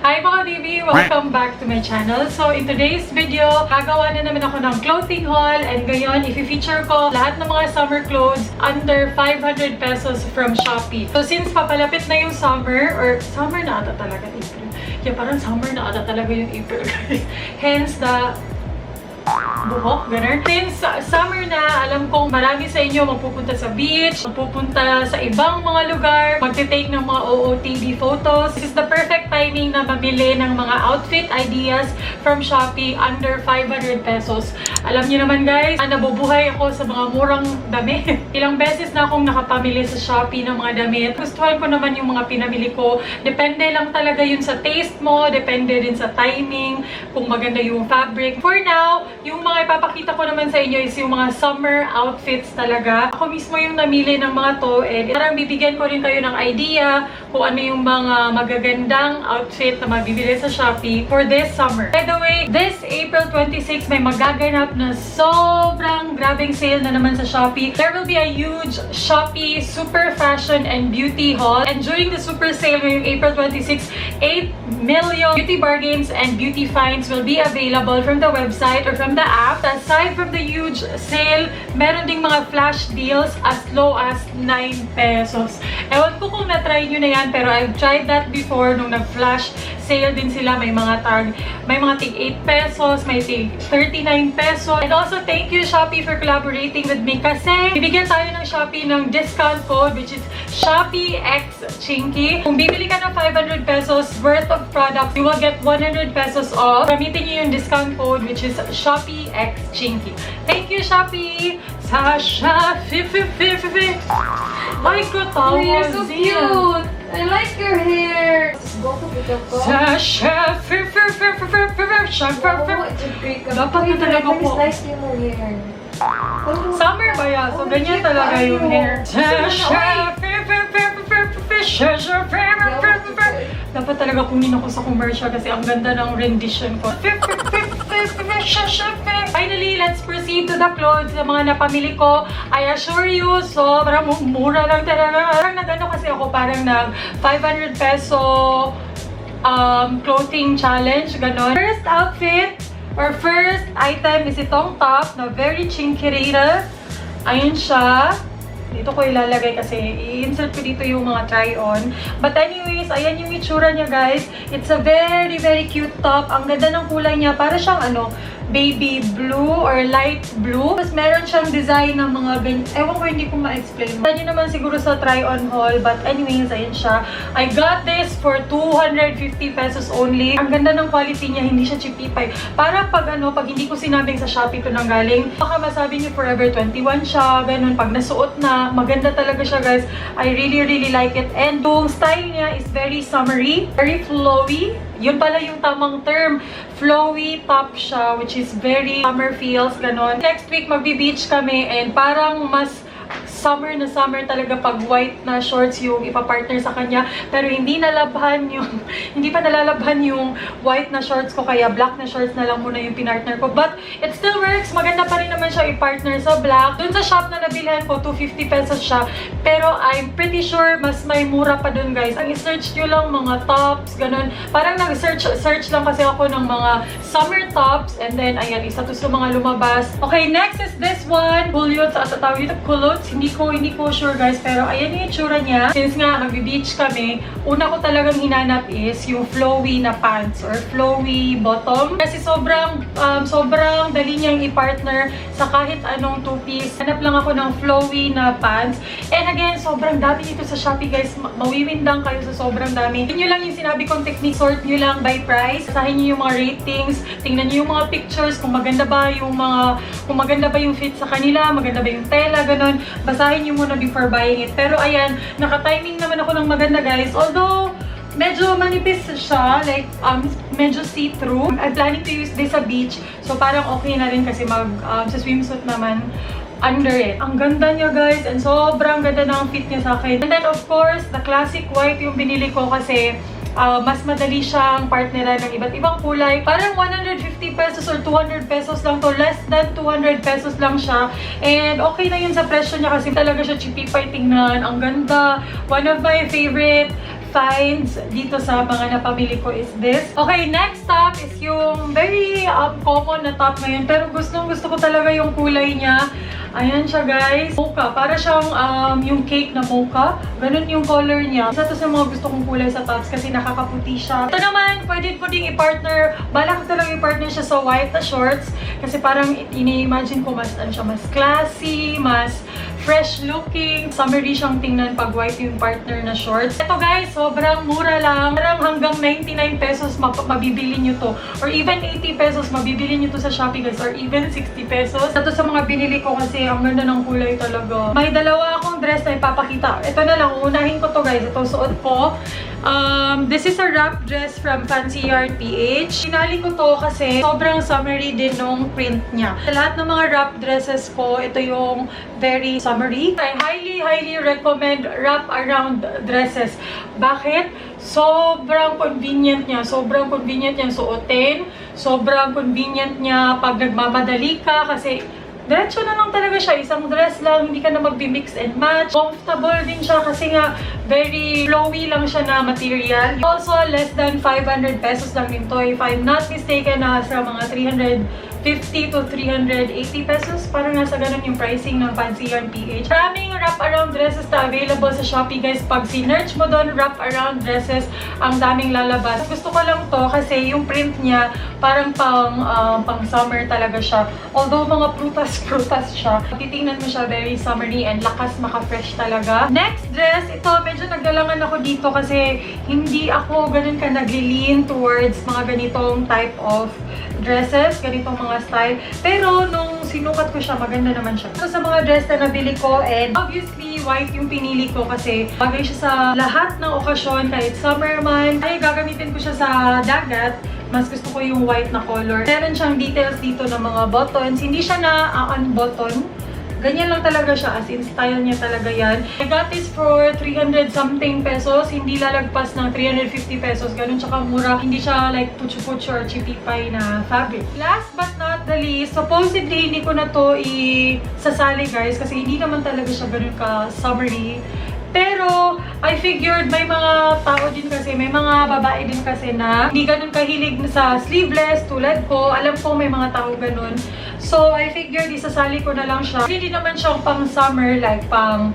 Hi mga baby! Welcome back to my channel. So in today's video, gagawa na naman ako ng clothing haul and ngayon i-feature ko lahat ng mga summer clothes under 500 pesos from Shopee. So since papalapit na yung summer, or summer na ata talaga April. Yeah, parang summer na ata talaga yung April guys. Hence the buhok, ganun. Since summer na, alam kong marami sa inyo magpupunta sa beach, magpupunta sa ibang mga lugar, magte-take ng mga OOTD photos. This is the perfect timing na mamili ng mga outfit ideas from Shopee under 500 pesos. Alam niyo naman guys, nabubuhay ako sa mga murang damit. Ilang beses na akong nakapamili sa Shopee ng mga damit. Gustuhan ko naman yung mga pinamili ko. Depende lang talaga yun sa taste mo, depende din sa timing, kung maganda yung fabric. For now, yung mga ipapakita ko naman sa inyo is yung mga summer outfits talaga. Ako mismo yung namili ng mga to and parang bibigyan ko rin kayo ng idea kung ano yung mga magagandang outfit na mabibili sa Shopee for this summer. By the way, this April 26 may magaganap na sobrang grabing sale na naman sa Shopee. There will be a huge Shopee super fashion and beauty haul, and during the super sale ngayong April 26, 8 million beauty bargains and beauty finds will be available from the website or from the app. Aside from the huge sale, meron ding mga flash deals as low as 9 pesos. Ewan ko kung na-try nyo na yan, pero I've tried that before nung nag-flash sale din sila. May mga tig 8 pesos, may tig 39 pesos. And also, thank you Shopee for collaborating with me kasi bibigyan tayo ng Shopee ng discount code which is ShopeeXChinky. Kung bibili ka ng 500 pesos worth of products, you will get 100 pesos off. Gamitin nyo yung discount code which is ShopeeXChinky. Thank you Shopee! Sasha! Ay ko tawag You're so cute! I like your hair! Go to pick up ko. Sasha! Dapat na talaga po. Nice yung hair. Summer ba yan? So ganyan talaga yung hair. Sasha! Dapat talaga kunin ako sa commercial kasi ang ganda ng rendition ko. Finally, let's proceed to the clothes na mga napamili ko. I assure you, sobrang mura lang talaga. Parang nag-ano kasi ako, parang nag 500 peso clothing challenge, ganon. First outfit or first item is itong top na very chinkirita. Ayun siya. Dito ko ilalagay kasi i-insert ko dito yung mga try-on. But anyways, ayan yung itsura niya guys. It's a very, very cute top. Ang ganda ng kulay niya. Para siyang baby blue or light blue. Tapos meron siyang design ng mga ganyan. Ewan ko, hindi ko ma-explain. Ayan nyo naman siguro sa try-on haul. But anyways, ayan siya. I got this for 250 pesos only. Ang ganda ng quality niya. Hindi siya chipipay. Para pag hindi ko sinabing sa Shopee ito nanggaling, baka masabi niyo Forever 21 siya. Ganun. Pag nasuot na, maganda talaga siya guys. I really, really like it. And yung style niya is very summery. Very flowy. Yun pala yung tamang term. Flowy top siya, which is very summer feels, ganon. Next week, magbi-beach kami and parang mas summer na summer talaga pag white na shorts yung ipapartner sa kanya. Pero hindi nalabhan yung, hindi pa nalalabhan yung white na shorts ko, kaya black na shorts na lang muna yung pinartner ko. But it still works. Maganda pa rin naman siya i-partner sa black. Dun sa shop na nabilhan ko, 250 pesos siya. Pero I'm pretty sure mas may mura pa dun guys. Ang i-search nyo lang mga tops, ganun. Parang nag-search lang kasi ako ng mga summer tops. And then, ayan, isa to sa mga lumabas. Okay, next is this one. Culottes, tawag dito, culottes. Hindi ko sure guys, pero ayan yung itsura niya. Since nga magbe-beach kami, una ko talagang hinanap is yung flowy na pants or flowy bottom. Kasi sobrang dali niyang i-partner sa kahit anong two-piece. Hanap lang ako ng flowy na pants. And again, sobrang dami dito sa Shopee guys. Mawiwindang kayo sa sobrang dami. Yun lang yung sinabi kong technique. Sort nyo lang by price. Sasahin nyo yung mga ratings. Tingnan nyo yung mga pictures. Kung maganda ba yung fit sa kanila, maganda ba yung tela, ganun. Basahin nyo muna before buying it. Pero ayan, naka-timing naman ako ng maganda guys. Although, medyo manipis siya, like, medyo see-through. I'm planning to use this sa beach. So, parang okay na rin kasi sa swimsuit naman under it. Ang ganda niya guys, and sobrang ganda ng fit niya sa akin. And then, of course, the classic white yung binili ko kasi mas madali siyang partneran ng iba't ibang kulay. Parang 150 pesos or 200 pesos lang to. Less than 200 pesos lang siya. And okay na yun sa presyo niya kasi talaga siya chipipay tingnan. Ang ganda. One of my favorite finds dito sa mga napamili ko is this. Okay, next top is yung very common na top ngayon. Pero gusto ko talaga yung kulay niya. Ayan siya guys. Mocha. Para siyang yung cake na mocha. Ganun yung color niya. Isa to sa mga gusto kong kulay sa tops kasi nakakaputi siya. Ito naman, pwede po ding i-partner. Balak ko talaga i-partner siya sa white na shorts. Kasi parang ini-imagine ko mas, ano siya, mas classy, mas fresh looking. Summery siyang tingnan pag white yung partner na shorts. Ito guys, sobrang mura lang. Parang hanggang 99 pesos mabibili nyo to. Or even 80 pesos mabibili nyo to sa Shopee guys. Or even 60 pesos. Ito sa mga binili ko kasi ang ganda ng kulay talaga. May dalawa akong dress na ipapakita. Ito na lang, unahin ko to guys. Ito suot ko. This is a wrap dress from Fancy Yarn PH. Pinali ko to kasi sobrang summery din nung print niya. Sa lahat ng mga wrap dresses ko, ito yung very summery. I highly recommend wrap around dresses. Bakit? Sobrang convenient niya. Sobrang convenient niya suotin. Sobrang convenient niya pag nagmamadali ka kasi diretso na lang talaga siya. Isang dress lang, hindi ka na magbi-mix and match. Comfortable din siya kasi nga very flowy lang siya na material. Also, less than 500 pesos lang din to. If I'm not mistaken, nasa mga 350 to 380 pesos. Parang nasa ganun yung pricing ng Fancy Yarn PH. Maraming wrap-around dresses na available sa Shopee guys. Pag sinerch mo doon, wrap-around dresses, ang daming lalabas. Gusto ko lang to kasi yung print niya parang pang summer talaga siya. Although mga prutas siya. Titingnan mo siya, very summery and lakas maka-fresh talaga. Next dress, ito medyo naglalangan ako dito kasi hindi ako ganun ka nag-lean towards mga ganitong type of dresses, ganitong mga style. Pero nung sinukat ko siya, maganda naman siya. So sa mga dress na nabili ko, and obviously white yung pinili ko kasi bagay siya sa lahat ng okasyon, kahit summer man. Ay, gagamitin ko siya sa dagat. Mas gusto ko yung white na color. Meron siyang details dito ng mga buttons. Hindi siya na unbutton. Ganyan lang talaga siya, as in style niya talaga yan. I got this for 300 something pesos. Hindi lalagpas ng 350 pesos. Ganun tsaka mura. Hindi siya like putyo-putyo or chippy-pie na fabric. Last but not the least, supposedly hindi ko na to isasali guys kasi hindi naman talaga siya ganun ka summery. Pero, I figured may mga tao din kasi, may mga babae din kasi na hindi ganun kahilig sa sleeveless tulad ko. Alam ko may mga tao ganun. So, I figured isasali ko na lang siya. Hindi naman siyang pang summer, like pang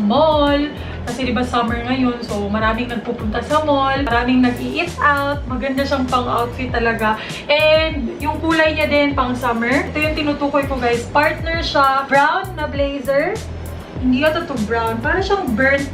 mall. Kasi diba summer ngayon, so maraming nagpupunta sa mall, maraming nag-i-eat out. Maganda siyang pang outfit talaga. And yung kulay niya din pang summer. Ito yung tinutukoy ko guys. Partner siya, brown na blazer. Hindi ito to brown. Para siyang burnt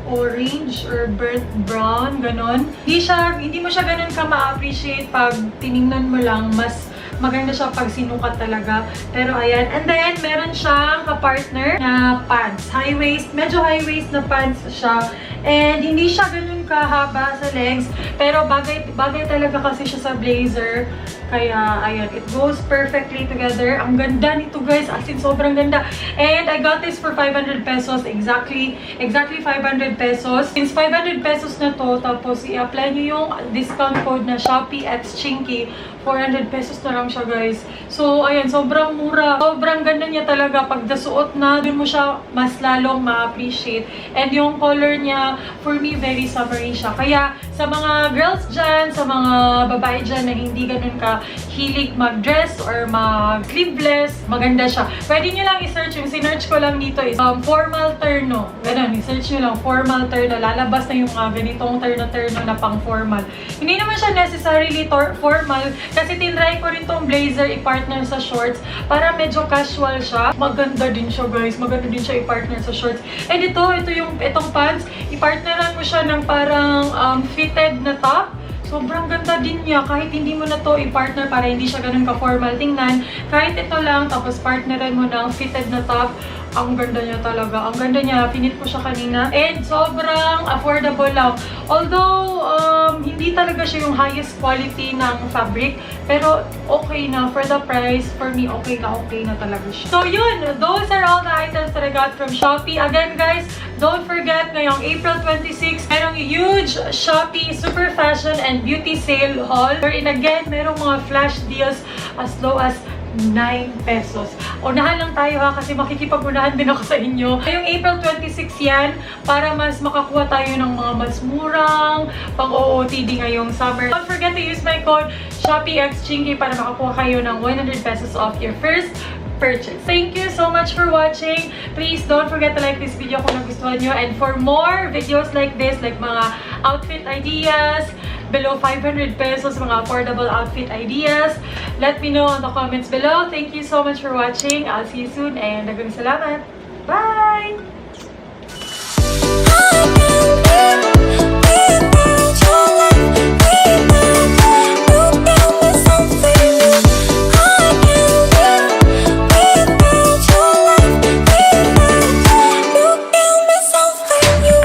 orange or burnt brown, ganon. Hindi mo siya ganon ka ma-appreciate pag tiningnan mo lang. Mas maganda siya pag sinukat talaga. Pero ayan. And then, meron siyang kapartner na pants. High waist. Medyo high waist na pants siya. And hindi siya ganun kahaba sa legs. Pero bagay talaga kasi siya sa blazer. Kaya, ayan, it goes perfectly together. Ang ganda nito guys, as in sobrang ganda. And I got this for 500 pesos, exactly 500 pesos. Since 500 pesos na to, tapos i-apply nyo yung discount code na ShopeeXChinky, 400 pesos na lang siya guys. So, ayan, sobrang mura. Sobrang ganda niya talaga. Pag nasuot na, dun mo siya mas lalong ma-appreciate. And yung color niya, for me, very summery siya. Kaya, sa mga girls dyan, sa mga babae dyan na hindi ganun ka hilig mag-dress or mag-sleeveless, maganda siya. Pwede nyo lang i-search. Yung sinearch ko lang dito is formal terno. Ganun, i-search nyo lang formal terno. Lalabas na yung ganitong terno na pang formal. Hindi naman siya necessarily formal kasi tinry ko rin tong blazer i-partner sa shorts para medyo casual siya. Maganda din siya guys. Maganda din siya i-partner sa shorts. And itong pants, i-partneran mo siya ng parang fitted na top. Sobrang ganda din niya. Kahit hindi mo na to i-partner para hindi siya ganun ka-formal tingnan. Kahit ito lang, tapos partneran mo ng fitted na top. Ang ganda niya talaga. Ang ganda niya. Pinit ko siya kanina. And sobrang affordable lang. Although, hindi talaga siya yung highest quality ng fabric. Pero, okay na. For the price, for me, okay na talaga siya. So, yun. Those are all the items that I got from Shopee. Again, guys, don't forget, ngayong April 26, merong huge Shopee Super Fashion and Beauty Sale haul. Wherein, again, merong mga flash deals as low as pesos. Unahan lang tayo ha, kasi makikipag-unahan din ako sa inyo. Ngayong April 26 yan, para mas makakuha tayo ng mga mas murang pang-OOTD ngayong summer. Don't forget to use my code SHOPEEXCHINKY para makakuha kayo ng 100 pesos off your first purchase. Thank you so much for watching. Please don't forget to like this video kung nagustuhan nyo. And for more videos like this, like mga outfit ideas, below 500 pesos, mga affordable outfit ideas, let me know in the comments below. Thank you so much for watching. I'll see you soon and dagang salamat. Bye!